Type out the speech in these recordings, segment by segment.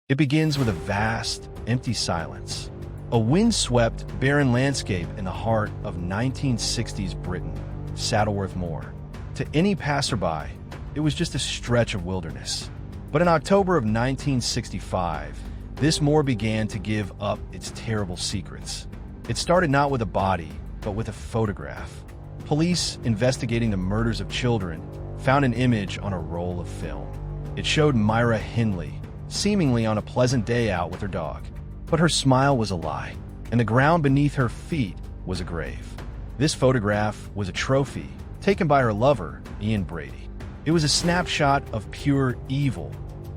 It begins with a vast, empty silence. A wind-swept, barren landscape in the heart of 1960s Britain, Saddleworth Moor. To any passerby, it was just a stretch of wilderness. But in October of 1965, this moor began to give up its terrible secrets. It started not with a body, but with a photograph. Police investigating the murders of children found an image on a roll of film. It showed Myra Hindley, seemingly on a pleasant day out with her dog. But her smile was a lie, and the ground beneath her feet was a grave. This photograph was a trophy taken by her lover, Brady. It was a snapshot of pure evil,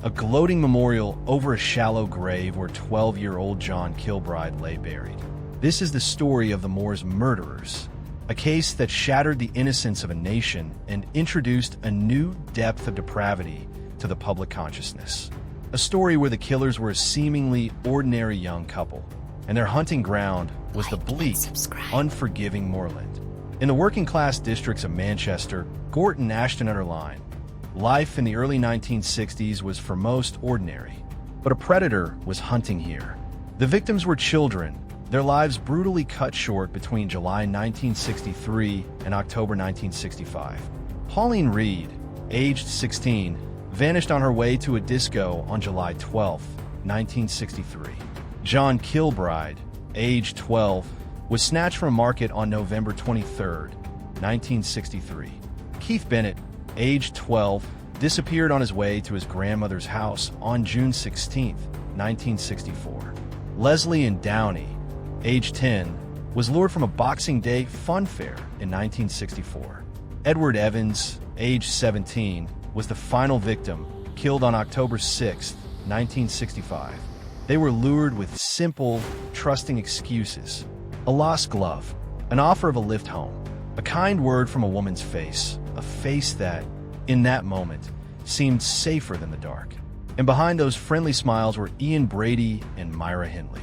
a gloating memorial over a shallow grave where 12-year-old John Kilbride lay buried. This is the story of the Moor's murderers, a case that shattered the innocence of a nation and introduced a new depth of depravity to the public consciousness. A story where the killers were a seemingly ordinary young couple, and their hunting ground was the bleak, unforgiving moorland. In the working-class districts of Manchester, Gorton, Ashton-under-Lyne, life in the early 1960s was for most ordinary, but a predator was hunting here. The victims were children, their lives brutally cut short between July 1963 and October 1965. Pauline Reed, aged 16, vanished on her way to a disco on July 12, 1963. John Kilbride, aged 12, was snatched from a market on November 23, 1963. Keith Bennett, aged 12, disappeared on his way to his grandmother's house on June 16, 1964. Leslie and Downey, aged 10, was lured from a Boxing Day fun fair in 1964. Edward Evans, aged 17, was the final victim, killed on October 6, 1965. They were lured with simple, trusting excuses. A lost glove, an offer of a lift home, a kind word from a woman's face, a face that, in that moment, seemed safer than the dark. And behind those friendly smiles were Brady and Myra Hindley.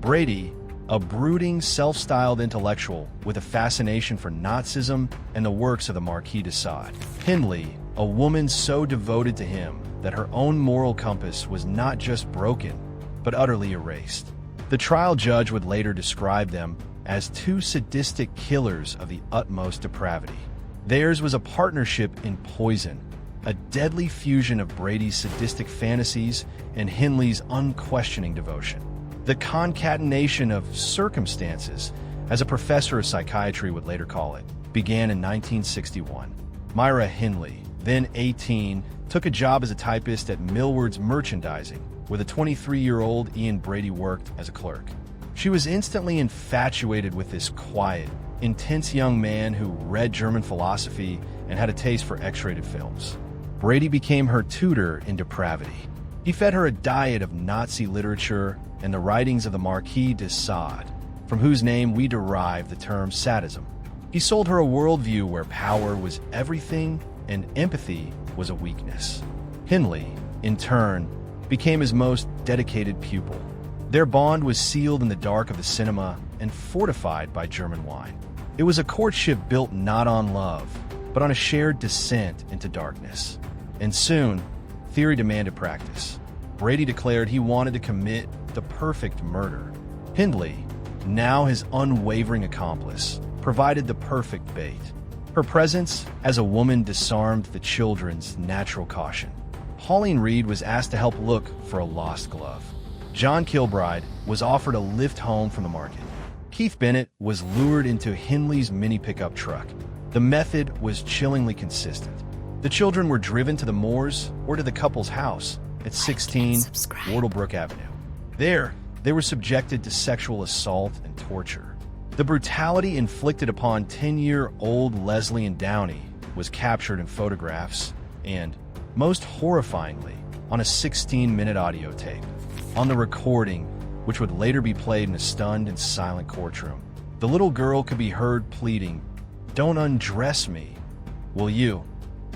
Brady, a brooding, self-styled intellectual with a fascination for Nazism and the works of the Marquis de Sade. Hindley, a woman so devoted to him that her own moral compass was not just broken, but utterly erased. The trial judge would later describe them as two sadistic killers of the utmost depravity. Theirs was a partnership in poison, a deadly fusion of Brady's sadistic fantasies and Hindley's unquestioning devotion. The concatenation of circumstances, as a professor of psychiatry would later call it, began in 1961. Myra Hindley, then 18, took a job as a typist at Millward's Merchandising, where the 23-year-old Brady worked as a clerk. She was instantly infatuated with this quiet, intense young man who read German philosophy and had a taste for X-rated films. Brady became her tutor in depravity. He fed her a diet of Nazi literature and the writings of the Marquis de Sade, from whose name we derive the term sadism. He sold her a worldview where power was everything and empathy was a weakness. Hindley, in turn, became his most dedicated pupil. Their bond was sealed in the dark of the cinema and fortified by German wine. It was a courtship built not on love, but on a shared descent into darkness. And soon, theory demanded practice. Brady declared he wanted to commit the perfect murder. Hindley, now his unwavering accomplice, provided the perfect bait. Her presence as a woman disarmed the children's natural caution. Pauline Reed was asked to help look for a lost glove. John Kilbride was offered a lift home from the market. Keith Bennett was lured into Hindley's mini pickup truck. The method was chillingly consistent. The children were driven to the moors or to the couple's house at 16 Wardlebrook Avenue. There, they were subjected to sexual assault and torture. The brutality inflicted upon 10-year-old Leslie and Downey was captured in photographs and, most horrifyingly, on a 16-minute audio tape. On the recording, which would later be played in a stunned and silent courtroom, the little girl could be heard pleading, "Don't undress me, will you?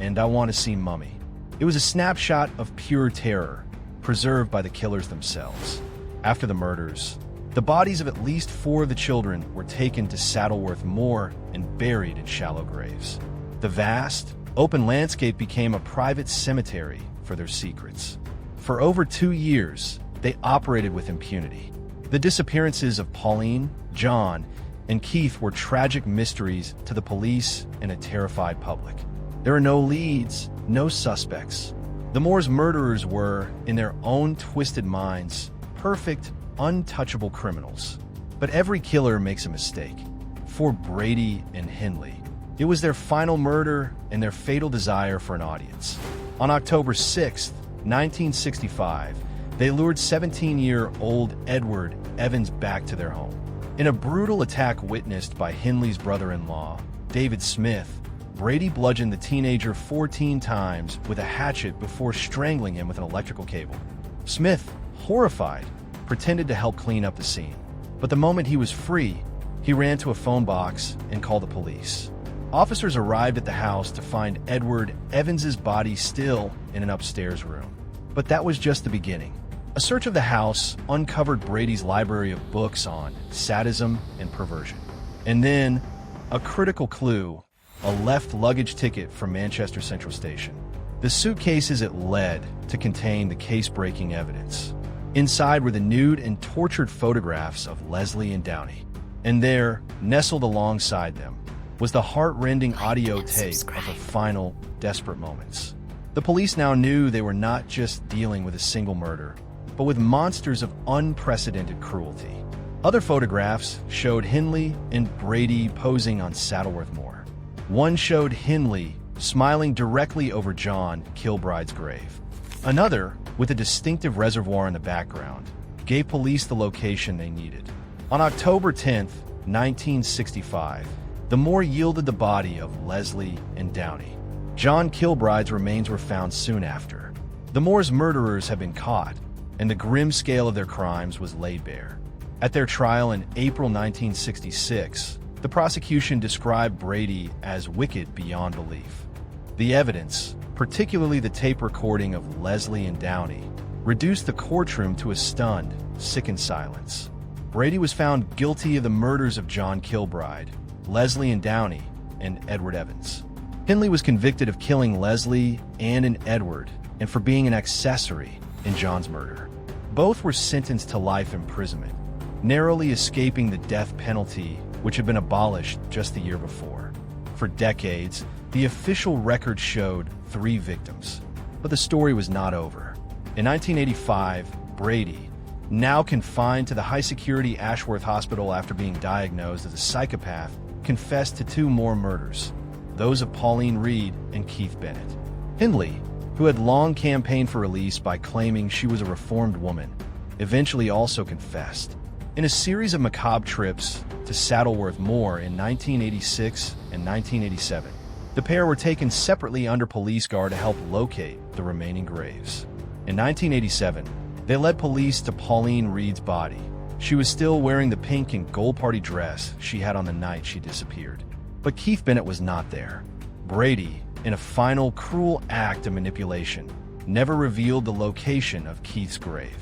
And I want to see Mummy." It was a snapshot of pure terror, preserved by the killers themselves. After the murders, the bodies of at least 4 of the children were taken to Saddleworth Moor and buried in shallow graves. The vast, open landscape became a private cemetery for their secrets. For over 2 years, they operated with impunity. The disappearances of Pauline, John, and Keith were tragic mysteries to the police and a terrified public. There are no leads, no suspects. The Moor's murderers were, in their own twisted minds, perfect, untouchable criminals. But every killer makes a mistake. For Brady and Hindley, it was their final murder and their fatal desire for an audience. On October 6, 1965, they lured 17-year-old Edward Evans back to their home. In a brutal attack witnessed by Hindley's brother-in-law, David Smith, Brady bludgeoned the teenager 14 times with a hatchet before strangling him with an electrical cable. Smith, horrified, pretended to help clean up the scene. But the moment he was free, he ran to a phone box and called the police. Officers arrived at the house to find Edward Evans's body still in an upstairs room. But that was just the beginning. A search of the house uncovered Brady's library of books on sadism and perversion. And then, a critical clue, a left luggage ticket from Manchester Central Station. The suitcases it led to contain the case-breaking evidence. Inside were the nude and tortured photographs of Leslie and Downey. And there, nestled alongside them, was the heart-rending audio tape of her final, desperate moments. The police now knew they were not just dealing with a single murder, but with monsters of unprecedented cruelty. Other photographs showed Hindley and Brady posing on Saddleworth Moor. One showed Hindley smiling directly over John Kilbride's grave. Another, with a distinctive reservoir in the background, gave police the location they needed. On October 10, 1965, the Moor yielded the body of Leslie and Downey. John Kilbride's remains were found soon after. The Moor's murderers had been caught, and the grim scale of their crimes was laid bare. At their trial in April 1966, the prosecution described Brady as wicked beyond belief. The evidence, particularly the tape recording of Leslie and Downey, reduced the courtroom to a stunned, sickened silence. Brady was found guilty of the murders of John Kilbride, Leslie and Downey, and Edward Evans. Hindley was convicted of killing Leslie, Ann, and Edward, and for being an accessory in John's murder. Both were sentenced to life imprisonment, narrowly escaping the death penalty which had been abolished just the year before. For decades, the official record showed 3 victims, but the story was not over. In 1985, Brady, now confined to the high-security Ashworth Hospital after being diagnosed as a psychopath, confessed to 2 more murders, those of Pauline Reed and Keith Bennett. Hindley, who had long campaigned for release by claiming she was a reformed woman, eventually also confessed. In a series of macabre trips to Saddleworth Moor in 1986 and 1987, the pair were taken separately under police guard to help locate the remaining graves. In 1987, they led police to Pauline Reed's body. She was still wearing the pink and gold party dress she had on the night she disappeared. But Keith Bennett was not there. Brady, in a final cruel act of manipulation, never revealed the location of Keith's grave.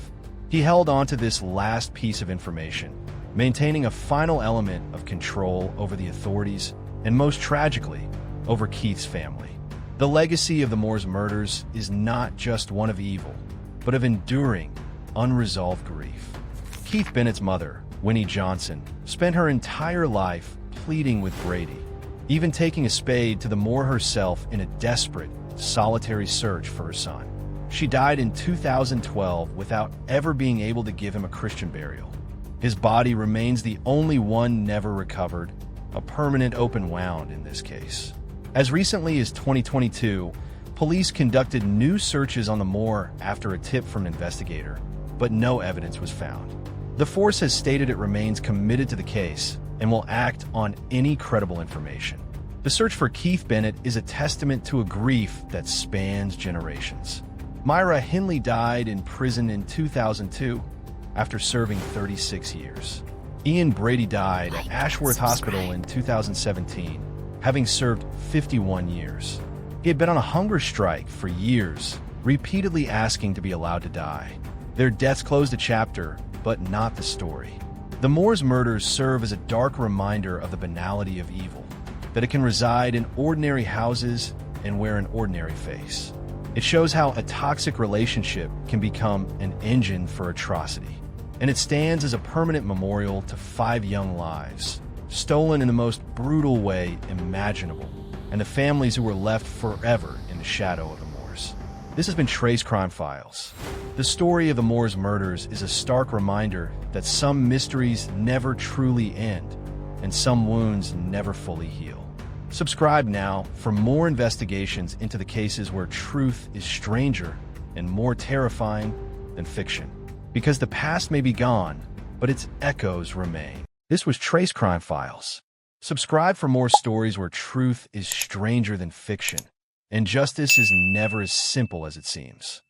He held on to this last piece of information, maintaining a final element of control over the authorities and, most tragically, over Keith's family. The legacy of the Moor's murders is not just one of evil, but of enduring, unresolved grief. Keith Bennett's mother, Winnie Johnson, spent her entire life pleading with Brady, even taking a spade to the Moor herself in a desperate, solitary search for her son. She died in 2012 without ever being able to give him a Christian burial. His body remains the only one never recovered, a permanent open wound in this case. As recently as 2022, police conducted new searches on the Moor after a tip from an investigator, but no evidence was found. The force has stated it remains committed to the case and will act on any credible information. The search for Keith Bennett is a testament to a grief that spans generations. Myra Hindley died in prison in 2002 after serving 36 years. Ian Brady died at Ashworth Hospital in 2017, having served 51 years. He had been on a hunger strike for years, repeatedly asking to be allowed to die. Their deaths closed a chapter, but not the story. The Moor's murders serve as a dark reminder of the banality of evil, that it can reside in ordinary houses and wear an ordinary face. It shows how a toxic relationship can become an engine for atrocity. And it stands as a permanent memorial to 5 young lives, stolen in the most brutal way imaginable, and the families who were left forever in the shadow of the Moors. This has been Trace Crime Files. The story of the Moors murders is a stark reminder that some mysteries never truly end, and some wounds never fully heal. Subscribe now for more investigations into the cases where truth is stranger and more terrifying than fiction. Because the past may be gone, but its echoes remain. This was Trace Crime Files. Subscribe for more stories where truth is stranger than fiction, and justice is never as simple as it seems.